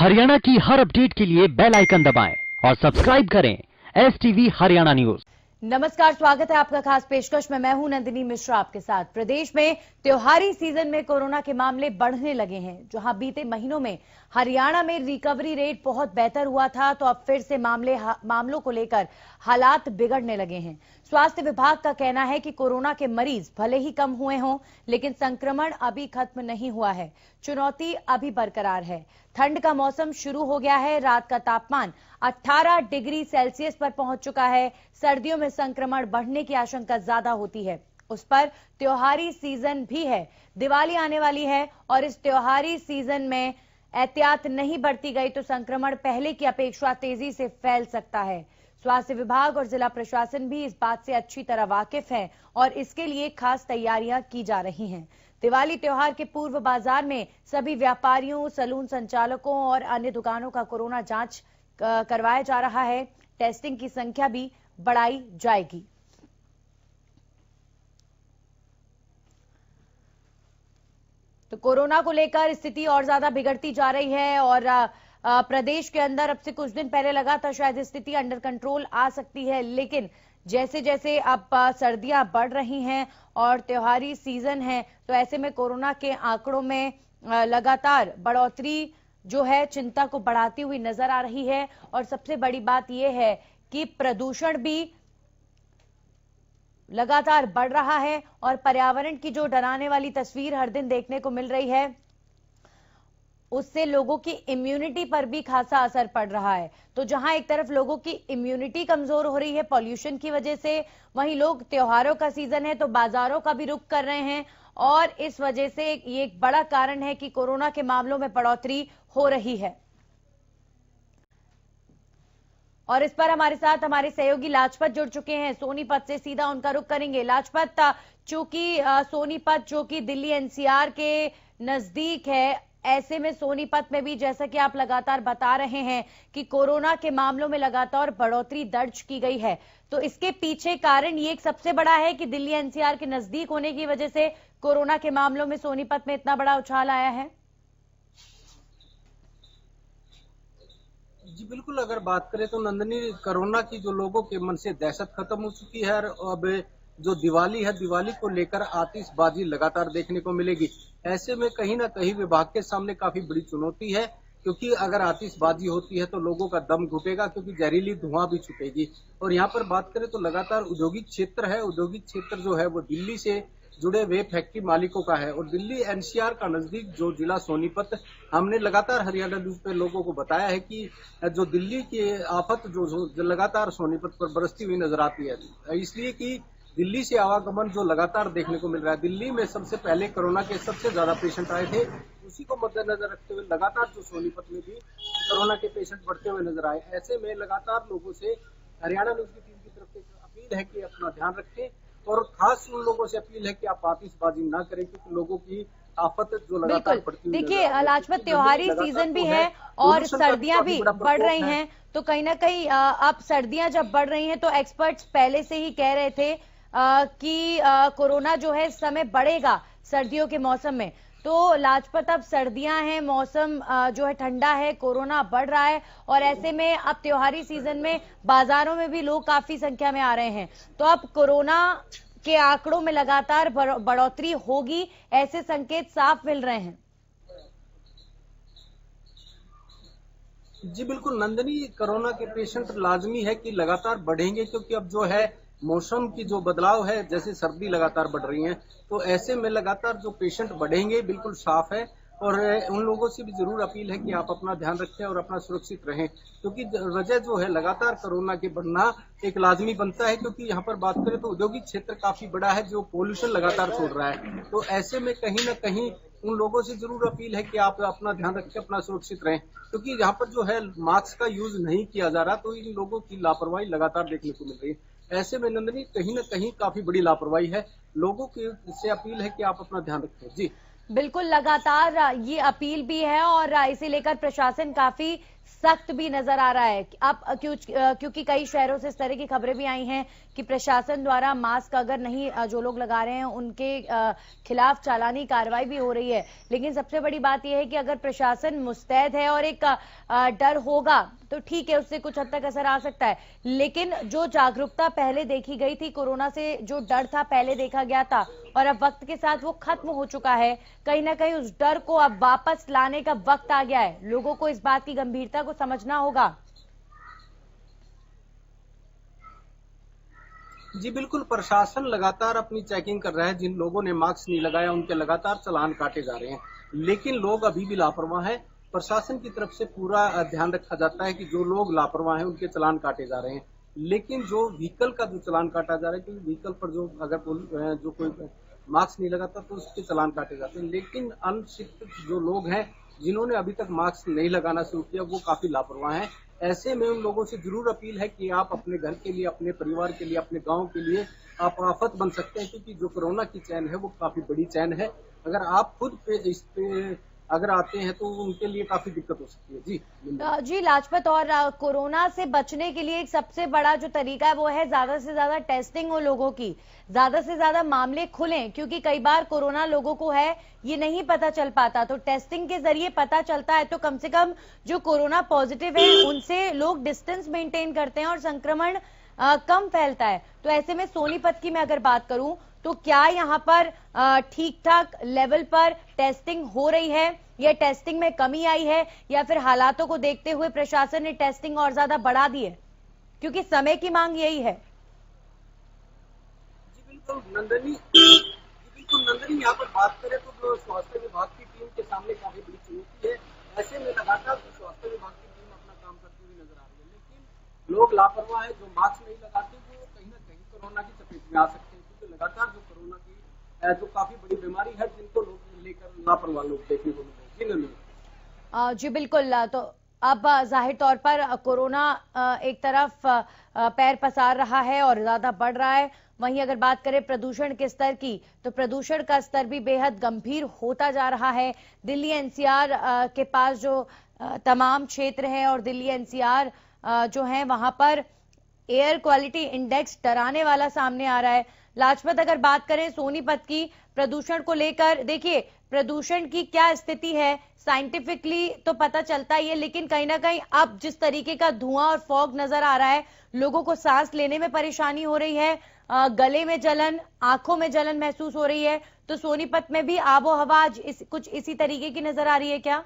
हरियाणा की हर अपडेट के लिए बेल आइकन दबाएं और सब्सक्राइब करें STV हरियाणा न्यूज। नमस्कार, स्वागत है आपका खास पेशकश में। मैं हूं नंदिनी मिश्रा आपके साथ। प्रदेश में त्योहारी सीजन में कोरोना के मामले बढ़ने लगे हैं। जहां बीते महीनों में हरियाणा में रिकवरी रेट बहुत बेहतर हुआ था, तो अब फिर से मामलों को लेकर हालात बिगड़ने लगे हैं। स्वास्थ्य विभाग का कहना है कि कोरोना के मरीज भले ही कम हुए हों, लेकिन संक्रमण अभी खत्म नहीं हुआ है। चुनौती अभी बरकरार है। ठंड का मौसम शुरू हो गया है। रात का तापमान 18 डिग्री सेल्सियस पर पहुंच चुका है। सर्दियों में संक्रमण बढ़ने की आशंका ज्यादा होती है। उस पर त्योहारी सीजन भी है। दिवाली आने वाली है और इस त्योहारी सीजन में एहतियात नहीं बरती गई तो संक्रमण पहले की अपेक्षा तेजी से फैल सकता है। स्वास्थ्य विभाग और जिला प्रशासन भी इस बात से अच्छी तरह वाकिफ है और इसके लिए खास तैयारियां की जा रही हैं। दिवाली त्योहार के पूर्व बाजार में सभी व्यापारियों, सैलून संचालकों और अन्य दुकानों का कोरोना जांच करवाया जा रहा है। टेस्टिंग की संख्या भी बढ़ाई जाएगी। तो कोरोना को लेकर स्थिति और ज्यादा बिगड़ती जा रही है और प्रदेश के अंदर अब से कुछ दिन पहले लगा था शायद स्थिति अंडर कंट्रोल आ सकती है, लेकिन जैसे जैसे अब सर्दियां बढ़ रही हैं और त्योहारी सीजन है, तो ऐसे में कोरोना के आंकड़ों में लगातार बढ़ोतरी जो है चिंता को बढ़ाती हुई नजर आ रही है। और सबसे बड़ी बात यह है कि प्रदूषण भी लगातार बढ़ रहा है और पर्यावरण की जो डराने वाली तस्वीर हर दिन देखने को मिल रही है, उससे लोगों की इम्यूनिटी पर भी खासा असर पड़ रहा है। तो जहां एक तरफ लोगों की इम्यूनिटी कमजोर हो रही है पॉल्यूशन की वजह से, वहीं लोग त्योहारों का सीजन है तो बाजारों का भी रुख कर रहे हैं और इस वजह से ये एक बड़ा कारण है कि कोरोना के मामलों में बढ़ोतरी हो रही है। और इस पर हमारे साथ हमारे सहयोगी लाजपत जुड़ चुके हैं। सोनीपत से सीधा उनका रुख करेंगे। लाजपत, चूंकि सोनीपत जो कि दिल्ली NCR के नजदीक है, ऐसे में सोनीपत में भी जैसा कि आप लगातार बता रहे हैं कि कोरोना के मामलों में लगातार बढ़ोतरी दर्ज की गई है, तो इसके पीछे कारण ये एक सबसे बड़ा है कि दिल्ली NCR के नजदीक होने की वजह से कोरोना के मामलों में सोनीपत में इतना बड़ा उछाल आया है। जी बिल्कुल, अगर बात करें तो नंदनी, कोरोना की जो लोगों के मन से दहशत खत्म हो चुकी है और अब जो दिवाली है, दिवाली को लेकर आतिशबाजी लगातार देखने को मिलेगी। ऐसे में कहीं ना कहीं विभाग के सामने काफी बड़ी चुनौती है, क्योंकि अगर आतिशबाजी होती है तो लोगों का दम घुटेगा, क्योंकि जहरीली धुआं भी छूटेगी। और यहाँ पर बात करें तो लगातार औद्योगिक क्षेत्र है, औद्योगिक क्षेत्र जो है वो दिल्ली से जुड़े हुए फैक्ट्री मालिकों का है और दिल्ली NCR का नजदीक जो जिला सोनीपत, हमने लगातार हरियाणा न्यूज पे लोगों को बताया है कि जो दिल्ली की आफत जो लगातार सोनीपत पर बरसती हुई नजर आती है, इसलिए कि दिल्ली से आवागमन जो लगातार देखने को मिल रहा है। दिल्ली में सबसे पहले कोरोना के सबसे ज्यादा पेशेंट आए थे, उसी को मद्देनजर रखते हुए लगातार जो सोनीपत में भी कोरोना के पेशेंट बढ़ते हुए नजर आए। ऐसे में लगातार लोगों से हरियाणा न्यूज की टीम की तरफ से अपील है कि अपना ध्यान रखें और खास उन लोगों से अपील है कि आप आतिशबाजी ना करें, क्योंकि लोगों की आफत जो लगातार बढ़ती हुई। देखिए लाजपत, त्योहारी सीजन भी है और सर्दियां भी बढ़ रही हैं, तो कहीं ना कहीं अब सर्दियां जब बढ़ रही हैं तो एक्सपर्ट्स पहले से ही कह रहे थे कि कोरोना जो है इस समय बढ़ेगा सर्दियों के मौसम में। तो लाजपत, अब सर्दियां हैं, मौसम जो है ठंडा है, कोरोना बढ़ रहा है और ऐसे में अब त्योहारी सीजन में बाजारों में भी लोग काफी संख्या में आ रहे हैं, तो अब कोरोना के आंकड़ों में लगातार बढ़ोतरी होगी, ऐसे संकेत साफ मिल रहे हैं। जी बिल्कुल नंदनी, कोरोना के पेशेंट लाजमी है कि लगातार बढ़ेंगे, क्योंकि अब जो है मौसम की जो बदलाव है, जैसे सर्दी लगातार बढ़ रही है, तो ऐसे में लगातार जो पेशेंट बढ़ेंगे, बिल्कुल साफ है। और उन लोगों से भी जरूर अपील है कि आप अपना ध्यान रखें और अपना सुरक्षित रहें, क्योंकि वजह जो है लगातार कोरोना के बढ़ना एक लाजमी बनता है, क्योंकि यहाँ पर बात करें तो औद्योगिक क्षेत्र काफी बड़ा है जो पोल्यूशन लगातार छोड़ रहा है। तो ऐसे में कहीं ना कहीं उन लोगों से जरूर अपील है कि आप अपना ध्यान रखें, अपना सुरक्षित रहें, क्योंकि यहाँ पर जो है मास्क का यूज नहीं किया जा रहा, तो इन लोगों की लापरवाही लगातार देखने को मिल रही है। ऐसे में नंदनी, कहीं ना कहीं काफी बड़ी लापरवाही है। लोगों की से अपील है कि आप अपना ध्यान रखें। जी बिल्कुल, लगातार ये अपील भी है और इसे लेकर प्रशासन काफी सख्त भी नजर आ रहा है। अब क्योंकि कई शहरों से इस तरह की खबरें भी आई हैं कि प्रशासन द्वारा मास्क अगर नहीं जो लोग लगा रहे हैं उनके खिलाफ चालानी कार्रवाई भी हो रही है। लेकिन सबसे बड़ी बात यह है कि अगर प्रशासन मुस्तैद है और एक डर होगा तो ठीक है, उससे कुछ हद तक असर आ सकता है। लेकिन जो जागरूकता पहले देखी गई थी, कोरोना से जो डर था पहले देखा गया था और अब वक्त के साथ वो खत्म हो चुका है। कहीं ना कहीं उस डर को अब वापस लाने का वक्त आ गया है। लोगों को इस बात की गंभीरता को समझना होगा। जी बिल्कुल, प्रशासन लगातार अपनी चेकिंग कर रहा है। जिन लोगों ने मास्क नहीं लगाया उनके लगातार चालान काटे जा रहे हैं, लेकिन लोग अभी भी लापरवाह हैं। प्रशासन की तरफ से पूरा ध्यान रखा जाता है कि जो लोग लापरवाह हैं उनके चालान काटे जा रहे हैं। लेकिन जो व्हीकल का जो चालान काटा जा रहा है, क्योंकि व्हीकल पर जो अगर जो कोई मास्क नहीं लगाता तो उसके चालान काटे जाते हैं। लेकिन अनशिक्षित जो लोग हैं जिन्होंने अभी तक मास्क नहीं लगाना शुरू किया, वो काफी लापरवाह हैं। ऐसे में उन लोगों से जरूर अपील है कि आप अपने घर के लिए, अपने परिवार के लिए, अपने गांव के लिए आप आफत बन सकते हैं, क्योंकि जो कोरोना की चैन है वो काफी बड़ी चैन है। अगर आप खुद इस पे अगर आते हैं तो उनके लिए काफी दिक्कत हो सकती है। जी लाजपत, और कोरोना से बचने के लिए एक सबसे बड़ा जो तरीका है वो है ज्यादा से ज्यादा टेस्टिंग हो लोगों की, ज्यादा से ज्यादा मामले खुलें, क्योंकि कई बार कोरोना लोगों को है ये नहीं पता चल पाता। तो टेस्टिंग के जरिए पता चलता है तो कम से कम जो कोरोना पॉजिटिव है उनसे लोग डिस्टेंस मेंटेन करते हैं और संक्रमण कम फैलता है। तो ऐसे में सोनीपत की मैं अगर बात करूं तो क्या यहाँ पर ठीक ठाक लेवल पर टेस्टिंग हो रही है या टेस्टिंग में कमी आई है, या फिर हालातों को देखते हुए प्रशासन ने टेस्टिंग और ज्यादा बढ़ा दी है, क्योंकि समय की मांग यही है? जी बिल्कुल नंदनी, यहाँ पर बात करें तो जो स्वास्थ्य विभाग की टीम के सामने काफी बड़ी चुनौती है। ऐसे में लगातार स्वास्थ्य विभाग की टीम अपना काम करती हुई नजर आ रही है, लेकिन लोग लापरवाह है। जो मास्क नहीं लगाते वो कहीं ना कहीं कोरोना की चपेट में आ सकते हैं, क्योंकि लगातार जो कोरोना की जो काफी बड़ी बीमारी है जिनको लोग लेकर लापरवाह लोग देखने को मिले। जी बिल्कुल। तो अब जाहिर तौर पर कोरोना एक तरफ पैर पसार रहा है और ज्यादा बढ़ रहा है। वहीं अगर बात करें प्रदूषण के स्तर की, तो प्रदूषण का स्तर भी बेहद गंभीर होता जा रहा है। दिल्ली एनसीआर के पास जो तमाम क्षेत्र है और दिल्ली एनसीआर जो है वहां पर एयर क्वालिटी इंडेक्स डराने वाला सामने आ रहा है। लाजपत, अगर बात करें सोनीपत की प्रदूषण को लेकर, देखिए प्रदूषण की क्या स्थिति है साइंटिफिकली तो पता चलता ही है, लेकिन कहीं ना कहीं अब जिस तरीके का धुआं और फॉग नजर आ रहा है, लोगों को सांस लेने में परेशानी हो रही है, गले में जलन, आंखों में जलन महसूस हो रही है। तो सोनीपत में भी आबो हवा आज कुछ इसी तरीके की नजर आ रही है क्या?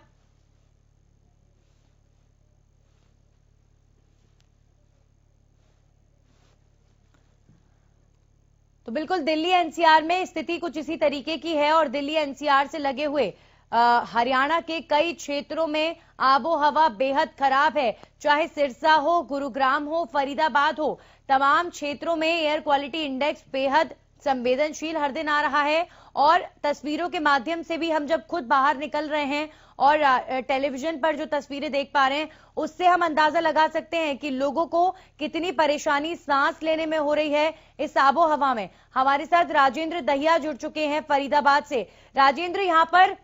तो बिल्कुल दिल्ली एनसीआर में स्थिति कुछ इसी तरीके की है और दिल्ली एनसीआर से लगे हुए हरियाणा के कई क्षेत्रों में आबो हवा बेहद खराब है। चाहे सिरसा हो, गुरुग्राम हो, फरीदाबाद हो, तमाम क्षेत्रों में एयर क्वालिटी इंडेक्स बेहद संवेदनशील हर दिन आ रहा है। और तस्वीरों के माध्यम से भी हम जब खुद बाहर निकल रहे हैं और टेलीविजन पर जो तस्वीरें देख पा रहे हैं, उससे हम अंदाजा लगा सकते हैं कि लोगों को कितनी परेशानी सांस लेने में हो रही है इस आबो हवा में। हमारे साथ राजेंद्र दहिया जुड़ चुके हैं फरीदाबाद से। राजेंद्र, यहाँ पर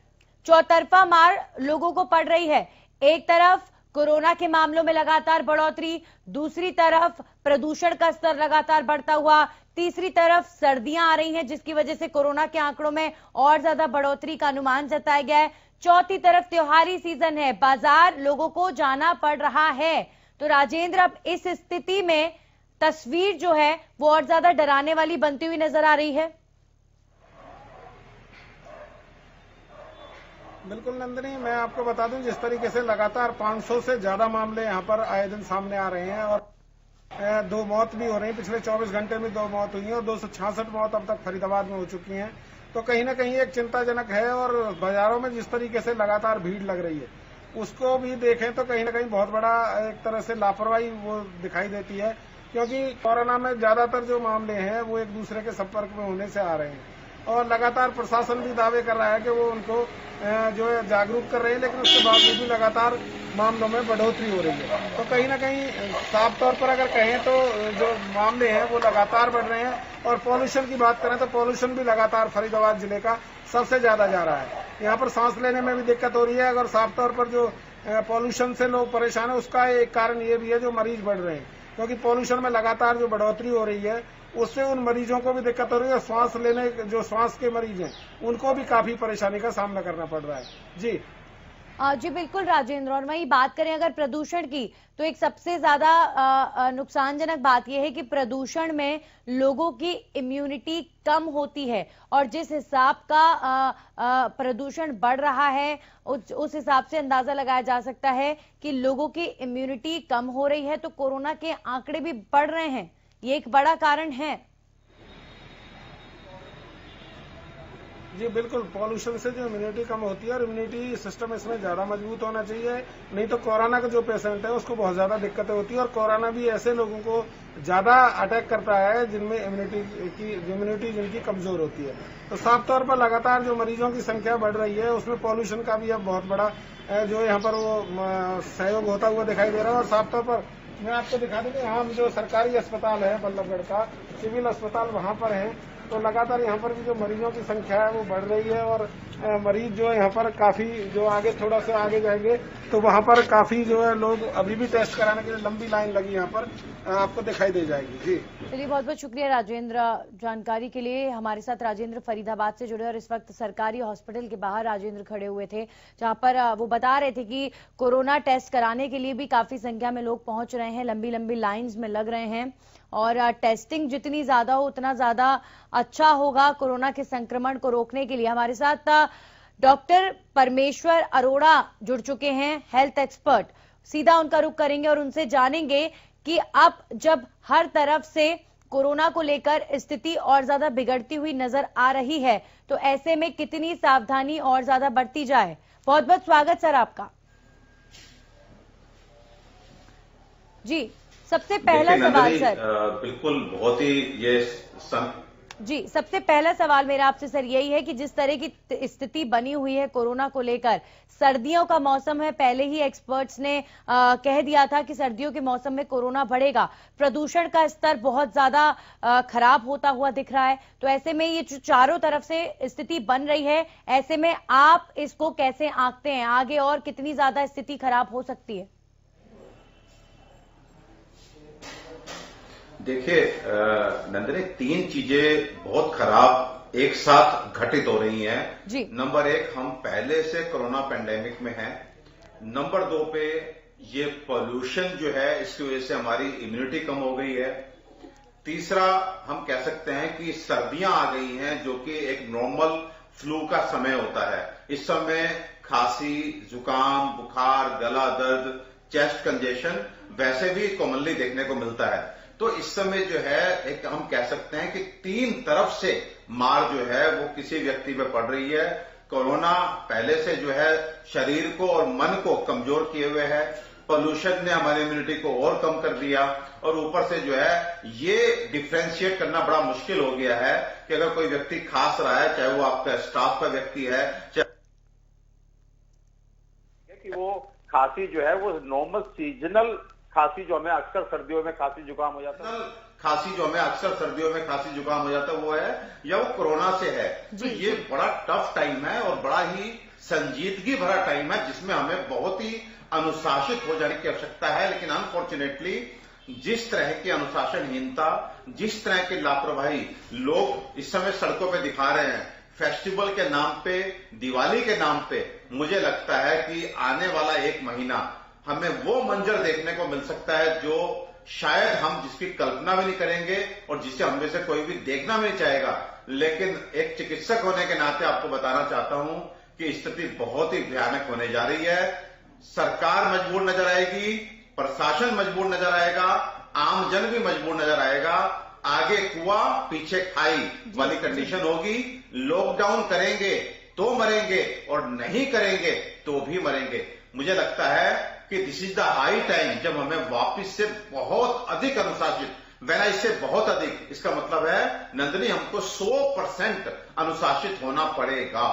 चौतरफा मार लोगों को पड़ रही है। एक तरफ कोरोना के मामलों में लगातार बढ़ोतरी, दूसरी तरफ प्रदूषण का स्तर लगातार बढ़ता हुआ, तीसरी तरफ सर्दियां आ रही हैं जिसकी वजह से कोरोना के आंकड़ों में और ज्यादा बढ़ोतरी का अनुमान जताया गया है, चौथी तरफ त्योहारी सीजन है, बाजार लोगों को जाना पड़ रहा है। तो राजेंद्र, अब इस स्थिति में तस्वीर जो है वो और ज्यादा डराने वाली बनती हुई नजर आ रही है। बिल्कुल नंदिनी, मैं आपको बता दूं जिस तरीके से लगातार 500 से ज्यादा मामले यहां पर आए दिन सामने आ रहे हैं और 2 मौत भी हो रही हैं। पिछले 24 घंटे में 2 मौत हुई हैं और 266 मौत अब तक फरीदाबाद में हो चुकी हैं। तो कहीं ना कहीं एक चिंताजनक है और बाजारों में जिस तरीके से लगातार भीड़ लग रही है उसको भी देखें तो कहीं ना कहीं बहुत बड़ा एक तरह से लापरवाही वो दिखाई देती है, क्योंकि कोरोना में ज्यादातर जो मामले हैं वो एक दूसरे के संपर्क में होने से आ रहे हैं और लगातार प्रशासन भी दावे कर रहा है कि वो उनको जो है जागरूक कर रहे हैं, लेकिन उसके बावजूद भी लगातार मामलों में बढ़ोतरी हो रही है। तो कहीं ना कहीं साफ तौर पर अगर कहें तो जो मामले हैं वो लगातार बढ़ रहे हैं। और पॉल्यूशन की बात करें तो पॉल्यूशन भी लगातार फरीदाबाद जिले का सबसे ज्यादा जा रहा है। यहाँ पर सांस लेने में भी दिक्कत हो रही है। अगर साफ तौर पर जो पॉल्यूशन से लोग परेशान है, उसका एक कारण ये भी है जो मरीज बढ़ रहे हैं, क्योंकि पॉल्यूशन में लगातार जो बढ़ोतरी हो रही है उससे उन मरीजों को भी दिक्कत हो रही है। श्वास लेने, जो श्वास के मरीज हैं उनको भी काफी परेशानी का सामना करना पड़ रहा है। जी जी बिल्कुल राजेंद्र, और वहीं बात करें अगर प्रदूषण की, तो एक सबसे ज्यादा नुकसानजनक बात यह है कि प्रदूषण में लोगों की इम्यूनिटी कम होती है, और जिस हिसाब का प्रदूषण बढ़ रहा है उस हिसाब से अंदाजा लगाया जा सकता है कि लोगों की इम्यूनिटी कम हो रही है, तो कोरोना के आंकड़े भी बढ़ रहे हैं। ये एक बड़ा कारण है। जी बिल्कुल, पॉल्यूशन से जो इम्यूनिटी कम होती है, और इम्यूनिटी सिस्टम इसमें ज्यादा मजबूत होना चाहिए, नहीं तो कोरोना का जो पेशेंट है उसको बहुत ज्यादा दिक्कतें होती है। और कोरोना भी ऐसे लोगों को ज्यादा अटैक करता है जिनमें इम्यूनिटी जिनकी कमजोर होती है। तो साफ तौर पर लगातार जो मरीजों की संख्या बढ़ रही है उसमें पॉल्यूशन का भी अब बहुत बड़ा जो यहाँ पर वो सहयोग होता हुआ दिखाई दे रहा है। और साफ तौर पर मैं आपको दिखा दूं कि हम जो सरकारी अस्पताल है बल्लभगढ़ का, सिविल अस्पताल वहां पर है, तो लगातार यहाँ पर भी जो मरीजों की संख्या है वो बढ़ रही है। और मरीज जो है यहाँ पर काफी, जो आगे थोड़ा सा आगे जाएंगे तो वहाँ पर काफी जो है लोग अभी भी टेस्ट कराने के लिए लंबी लाइन लगी यहाँ पर आपको दिखाई दे जाएगी। जी चलिए, बहुत बहुत शुक्रिया राजेंद्र जानकारी के लिए। हमारे साथ राजेंद्र फरीदाबाद से जुड़े, और इस वक्त सरकारी हॉस्पिटल के बाहर राजेंद्र खड़े हुए थे, जहां पर वो बता रहे थे कि कोरोना टेस्ट कराने के लिए भी काफी संख्या में लोग पहुंच रहे हैं, लंबी लंबी लाइंस में लग रहे हैं, और टेस्टिंग जितनी ज्यादा हो उतना ज्यादा अच्छा होगा कोरोना के संक्रमण को रोकने के लिए। हमारे साथ डॉक्टर परमेश्वर अरोड़ा जुड़ चुके हैं, हेल्थ एक्सपर्ट। सीधा उनका रुख करेंगे और उनसे जानेंगे कि अब जब हर तरफ से कोरोना को लेकर स्थिति और ज्यादा बिगड़ती हुई नजर आ रही है, तो ऐसे में कितनी सावधानी और ज्यादा बरती जाए। बहुत बहुत स्वागत सर आपका। जी, सबसे पहला सवाल सर। बिल्कुल, बहुत ही ये जी, सबसे पहला सवाल मेरा आपसे सर यही है कि जिस तरह की स्थिति बनी हुई है कोरोना को लेकर, सर्दियों का मौसम है, पहले ही एक्सपर्ट्स ने कह दिया था कि सर्दियों के मौसम में कोरोना बढ़ेगा, प्रदूषण का स्तर बहुत ज्यादा खराब होता हुआ दिख रहा है, तो ऐसे में ये जो चारों तरफ से स्थिति बन रही है, ऐसे में आप इसको कैसे आंकते हैं, आगे और कितनी ज्यादा स्थिति खराब हो सकती है? देखिए नंदनी, तीन चीजें बहुत खराब एक साथ घटित हो रही हैं। जी। नंबर एक, हम पहले से कोरोना पेंडेमिक में हैं। नंबर दो पे ये पोल्यूशन जो है इसकी वजह से हमारी इम्यूनिटी कम हो गई है। तीसरा, हम कह सकते हैं कि सर्दियां आ गई हैं, जो कि एक नॉर्मल फ्लू का समय होता है। इस समय खांसी, जुकाम, बुखार, गला दर्द, चेस्ट कंजेशन वैसे भी कॉमनली देखने को मिलता है। तो इस समय जो है एक हम कह सकते हैं कि तीन तरफ से मार जो है वो किसी व्यक्ति पे पड़ रही है। कोरोना पहले से जो है शरीर को और मन को कमजोर किए हुए है, पोल्यूशन ने हमारी इम्यूनिटी को और कम कर दिया, और ऊपर से जो है ये डिफ्रेंशिएट करना बड़ा मुश्किल हो गया है कि अगर कोई व्यक्ति खांस रहा है, चाहे वो आपका स्टाफ का व्यक्ति है, चाहे कि वो खांसी जो है वो नॉर्मल सीजनल खांसी जो हमें अक्सर सर्दियों में खांसी जुकाम हो जाता है, खांसी जो हमें अक्सर सर्दियों में खांसी जुकाम हो जाता है वो है, या वो कोरोना से है। तो ये बड़ा टफ टाइम है और बड़ा ही संजीदगी भरा टाइम है, जिसमें हमें बहुत ही अनुशासित हो जाने की आवश्यकता है। लेकिन अनफॉर्चुनेटली जिस तरह की अनुशासनहीनता, जिस तरह की लापरवाही लोग इस समय सड़कों पे दिखा रहे हैं, फेस्टिवल के नाम पे, दिवाली के नाम पे, मुझे लगता है कि आने वाला एक महीना हमें वो मंजर देखने को मिल सकता है जो शायद हम जिसकी कल्पना भी नहीं करेंगे और जिसे हम में से कोई भी देखना भी नहीं चाहेगा। लेकिन एक चिकित्सक होने के नाते आपको बताना चाहता हूं कि स्थिति बहुत ही भयानक होने जा रही है। सरकार मजबूर नजर आएगी, प्रशासन मजबूर नजर आएगा, आमजन भी मजबूर नजर आएगा। आगे कुआं पीछे खाई वाली कंडीशन होगी। लॉकडाउन करेंगे तो मरेंगे और नहीं करेंगे तो भी मरेंगे। मुझे लगता है कि this is the high time जब हमें वापस से बहुत अधिक अनुशासित, वैना इससे बहुत अधिक, इसका मतलब है नंदनी हमको 100% अनुशासित होना पड़ेगा।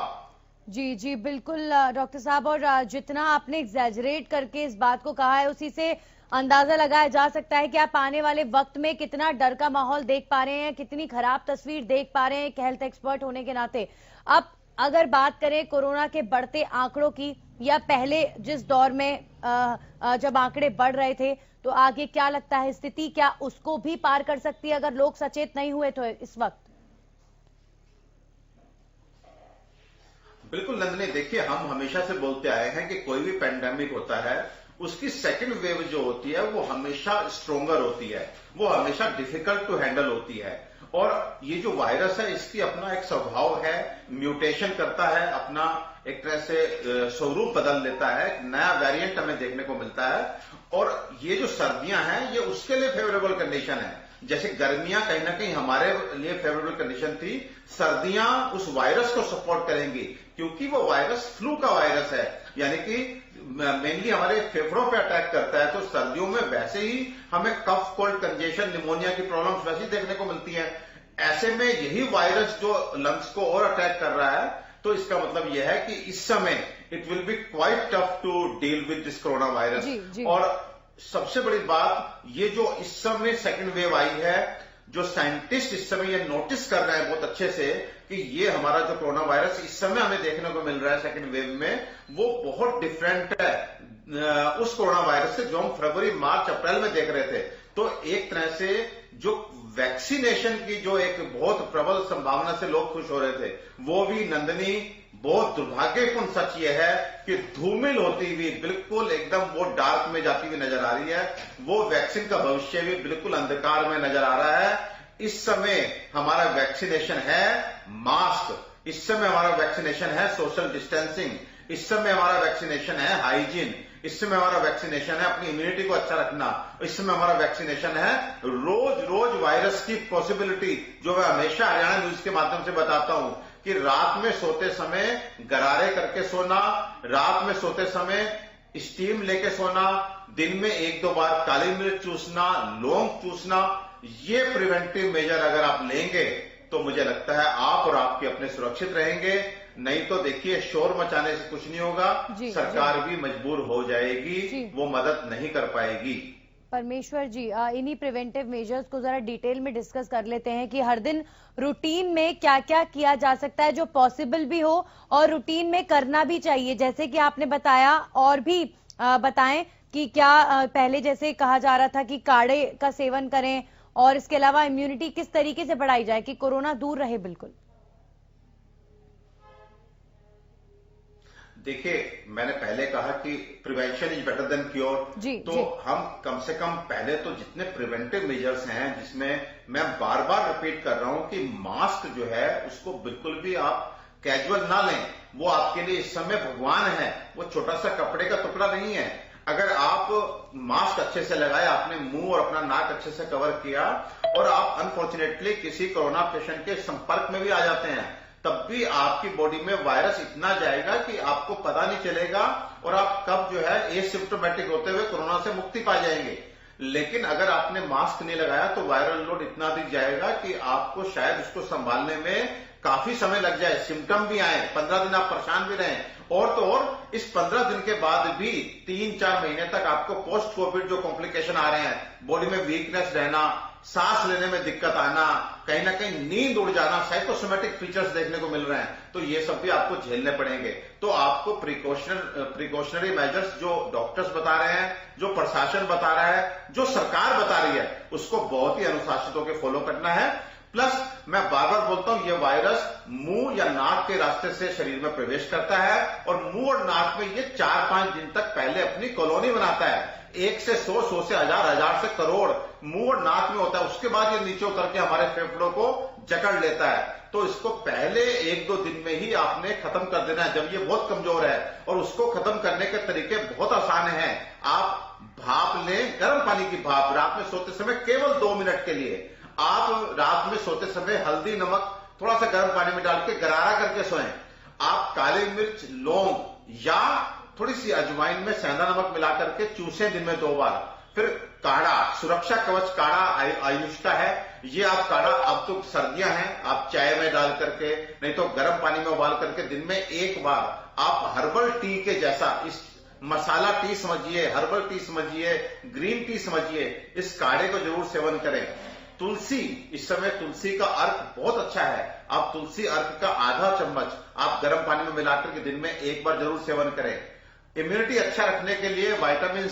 जी जी बिल्कुल डॉक्टर साहब, और जितना आपने एग्जैजरेट करके इस बात को कहा है उसी से अंदाजा लगाया जा सकता है कि आप आने वाले वक्त में कितना डर का माहौल देख पा रहे हैं, कितनी खराब तस्वीर देख पा रहे हैं एक हेल्थ एक्सपर्ट होने के नाते। अब अगर बात करें कोरोना के बढ़ते आंकड़ों की, या पहले जिस दौर में जब आंकड़े बढ़ रहे थे, तो आगे क्या लगता है स्थिति क्या उसको भी पार कर सकती है अगर लोग सचेत नहीं हुए तो इस वक्त? बिल्कुल नंदनी, देखिए हम हमेशा से बोलते आए हैं कि कोई भी पेंडेमिक होता है उसकी सेकंड वेव जो होती है वो हमेशा स्ट्रोंगर होती है, वो हमेशा डिफिकल्ट टू हैंडल होती है। और ये जो वायरस है इसकी अपना एक स्वभाव है, म्यूटेशन करता है, अपना एक तरह से स्वरूप बदल लेता है, एक नया वेरिएंट हमें देखने को मिलता है। और ये जो सर्दियां हैं ये उसके लिए फेवरेबल कंडीशन है। जैसे गर्मियां कहीं ना कहीं हमारे लिए फेवरेबल कंडीशन थी, सर्दियां उस वायरस को सपोर्ट करेंगी क्योंकि वो वायरस फ्लू का वायरस है, यानी कि मेनली हमारे फेफड़ों पे अटैक करता है। तो सर्दियों में वैसे ही हमें कफ, कोल्ड, कंजेशन, निमोनिया की प्रॉब्लम्स वैसे ही देखने को मिलती हैं। ऐसे में यही वायरस जो लंग्स को और अटैक कर रहा है, तो इसका मतलब यह है कि इस समय it will be quite tough to deal with this corona virus. और सबसे बड़ी बात, ये जो इस समय सेकंड वेव आई है, जो साइंटिस्ट इस समय ये नोटिस कर रहे हैं बहुत अच्छे से कि ये हमारा जो कोरोना वायरस इस समय हमें देखने को मिल रहा है सेकंड वेव में, वो बहुत डिफरेंट है उस कोरोना वायरस से जो हम फरवरी, मार्च, अप्रैल में देख रहे थे। तो एक तरह से जो वैक्सीनेशन की जो एक बहुत प्रबल संभावना से लोग खुश हो रहे थे, वो भी नंदनी बहुत दुर्भाग्यपूर्ण सच ये है कि धूमिल होती हुई बिल्कुल एकदम वो डार्क में जाती हुई नजर आ रही है। वो वैक्सीन का भविष्य भी बिल्कुल अंधकार में नजर आ रहा है। इस समय हमारा वैक्सीनेशन है मास्क, इस समय हमारा वैक्सीनेशन है सोशल डिस्टेंसिंग, इस समय हमारा वैक्सीनेशन है हाइजीन, इस समय हमारा वैक्सीनेशन है अपनी इम्यूनिटी को अच्छा रखना, इस समय हमारा वैक्सीनेशन है रोज रोज वायरस की पॉसिबिलिटी, जो मैं हमेशा हरियाणा न्यूज के माध्यम से बताता हूं कि रात में सोते समय गरारे करके सोना, रात में सोते समय स्टीम लेके सोना, दिन में 1-2 बार काली मिर्च चूसना, लौंग चूसना, ये प्रिवेंटिव मेजर अगर आप लेंगे तो मुझे लगता है आप और आपके अपने सुरक्षित रहेंगे। नहीं तो देखिए शोर मचाने से कुछ नहीं होगा, सरकार भी मजबूर हो जाएगी, वो मदद नहीं कर पाएगी। परमेश्वर जी, इन्हीं प्रिवेंटिव मेजर्स को जरा डिटेल में डिस्कस कर लेते हैं कि हर दिन रूटीन में क्या क्या किया जा सकता है जो पॉसिबल भी हो और रूटीन में करना भी चाहिए। जैसे कि आपने बताया, और भी बताएं कि क्या पहले जैसे कहा जा रहा था कि काढ़े का सेवन करें, और इसके अलावा इम्यूनिटी किस तरीके से बढ़ाई जाए कि कोरोना दूर रहे। बिल्कुल देखिए, मैंने पहले कहा कि prevention is better than cure, तो हम कम से कम पहले तो जितने प्रिवेंटिव मेजर्स हैं, जिसमें मैं बार बार रिपीट कर रहा हूं कि मास्क जो है उसको बिल्कुल भी आप कैजुअल ना लें, वो आपके लिए इस समय भगवान है, वो छोटा सा कपड़े का टुकड़ा नहीं है। अगर आप मास्क अच्छे से लगाए, आपने मुंह और अपना नाक अच्छे से कवर किया और आप अनफॉर्चुनेटली किसी कोरोना पेशेंट के संपर्क में भी आ जाते हैं, तब भी आपकी बॉडी में वायरस इतना जाएगा कि आपको पता नहीं चलेगा और आप कब जो है एसिम्प्टोमेटिक होते हुए कोरोना से मुक्ति पा जाएंगे। लेकिन अगर आपने मास्क नहीं लगाया तो वायरल लोड इतना अधिक जाएगा कि आपको शायद उसको संभालने में काफी समय लग जाए, सिम्टम भी आए, 15 दिन आप परेशान भी रहें, और तो और इस 15 दिन के बाद भी 3-4 महीने तक आपको पोस्ट कोविड जो कॉम्प्लिकेशन आ रहे हैं, बॉडी में वीकनेस रहना, सांस लेने में दिक्कत आना, कहीं ना कहीं नींद उड़ जाना, साइकोसोमेटिक फीचर्स देखने को मिल रहे हैं, तो ये सब भी आपको झेलने पड़ेंगे। तो आपको प्रिकॉशनरी मेजर्स जो डॉक्टर्स बता रहे हैं, जो प्रशासन बता रहा है, जो सरकार बता रही है, उसको बहुत ही अनुशासित होकर फॉलो करना है। प्लस मैं बार बार बोलता हूं, ये वायरस मुंह या नाक के रास्ते से शरीर में प्रवेश करता है और मुंह और नाक में ये 4-5 दिन तक पहले अपनी कॉलोनी बनाता है। 1 से 100, 100 से 1000, 1000 से करोड़ मुंह और नाक में होता है, उसके बाद ये नीचे उतर के हमारे फेफड़ों को जकड़ लेता है। तो इसको पहले 1-2 दिन में ही आपने खत्म कर देना है जब ये बहुत कमजोर है, और उसको खत्म करने के तरीके बहुत आसान है। आप भाप लें, गर्म पानी की भाप, रात में सोते समय केवल 2 मिनट के लिए। आप रात में सोते समय हल्दी, नमक थोड़ा सा गर्म पानी में डाल के गरारा करके सोएं। आप काली मिर्च, लौंग या थोड़ी सी अजवाइन में सेंधा नमक मिला करके चूसें दिन में 2 बार। फिर काढ़ा, सुरक्षा कवच काढ़ा आयुष का है, ये आप काढ़ा, अब तो सर्दियां हैं, आप चाय में डाल करके, नहीं तो गर्म पानी में उबाल करके दिन में 1 बार आप हर्बल टी के जैसा, इस मसाला टी समझिए, हर्बल टी समझिए, ग्रीन टी समझिए, इस काढ़े को जरूर सेवन करें। तुलसी, इस समय तुलसी का अर्क बहुत अच्छा है, आप तुलसी अर्क का आधा चम्मच आप गर्म पानी में मिलाकर के दिन में 1 बार जरूर सेवन करें। इम्यूनिटी अच्छा रखने के लिए विटामिन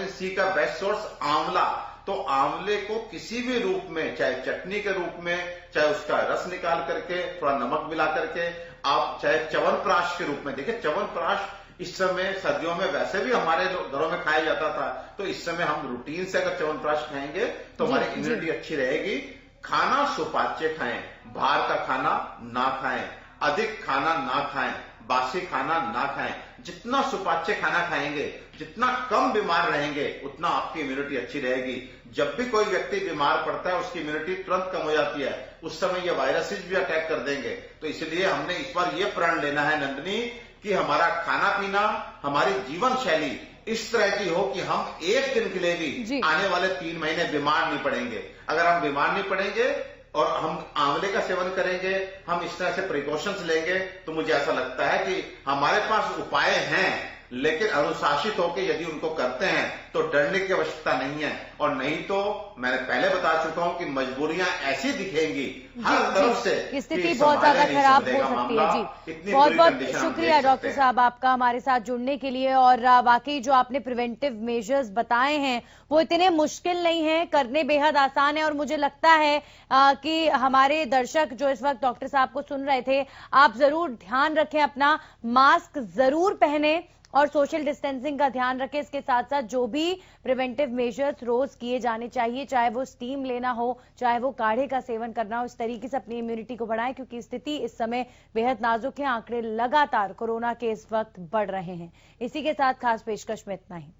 सी का बेस्ट सोर्स आंवला। तो आंवले को किसी भी रूप में, चाहे चटनी के रूप में, चाहे उसका रस निकाल करके थोड़ा नमक मिला करके, आप चाहे च्यवनप्राश के रूप में, देखिए च्यवनप्राश इस समय सर्दियों में वैसे भी हमारे घरों में खाया जाता था, तो इस समय हम रूटीन से अगर च्यवनप्राश खाएंगे तो हमारी इम्यूनिटी अच्छी रहेगी। खाना सुपाच्य खाएं, बाहर का खाना ना खाएं, अधिक खाना ना खाएं, बासी खाना ना खाएं। जितना सुपाच्य खाना खाएंगे, जितना कम बीमार रहेंगे, उतना आपकी इम्यूनिटी अच्छी रहेगी। जब भी कोई व्यक्ति बीमार पड़ता है उसकी इम्यूनिटी तुरंत कम हो जाती है, उस समय ये वायरसेस भी अटैक कर देंगे। तो इसलिए हमने इस बार ये प्रण लेना है नंदिनी कि हमारा खाना पीना, हमारी जीवन शैली इस तरह की हो कि हम एक दिन के लिए भी आने वाले 3 महीने बीमार नहीं पड़ेंगे। अगर हम बीमार नहीं पड़ेंगे और हम आंवले का सेवन करेंगे, हम इस तरह से प्रिकॉशंस लेंगे, तो मुझे ऐसा लगता है कि हमारे पास उपाय हैं, लेकिन अनुशासित होकर यदि उनको करते हैं तो डरने की आवश्यकता नहीं है। और नहीं तो मैंने पहले बता चुका हूं कि मजबूरियां ऐसी दिखेंगी हर तरफ से, स्थिति बहुत ज्यादा खराब हो सकती है। जी, बहुत बहुत शुक्रिया डॉक्टर साहब आपका हमारे साथ जुड़ने के लिए। और वाकई जो आपने प्रिवेंटिव मेजर्स बताए हैं वो इतने मुश्किल नहीं है, करने बेहद आसान है। और मुझे लगता है कि हमारे दर्शक जो इस वक्त डॉक्टर साहब को सुन रहे थे, आप जरूर ध्यान रखें, अपना मास्क जरूर पहने और सोशल डिस्टेंसिंग का ध्यान रखें। इसके साथ साथ जो भी प्रिवेंटिव मेजर्स रोज किए जाने चाहिए, चाहे वो स्टीम लेना हो, चाहे वो काढ़े का सेवन करना हो, इस तरीके से अपनी इम्यूनिटी को बढ़ाएं, क्योंकि स्थिति इस समय बेहद नाजुक है। आंकड़े लगातार कोरोना के इस वक्त बढ़ रहे हैं। इसी के साथ खास पेशकश में इतना ही।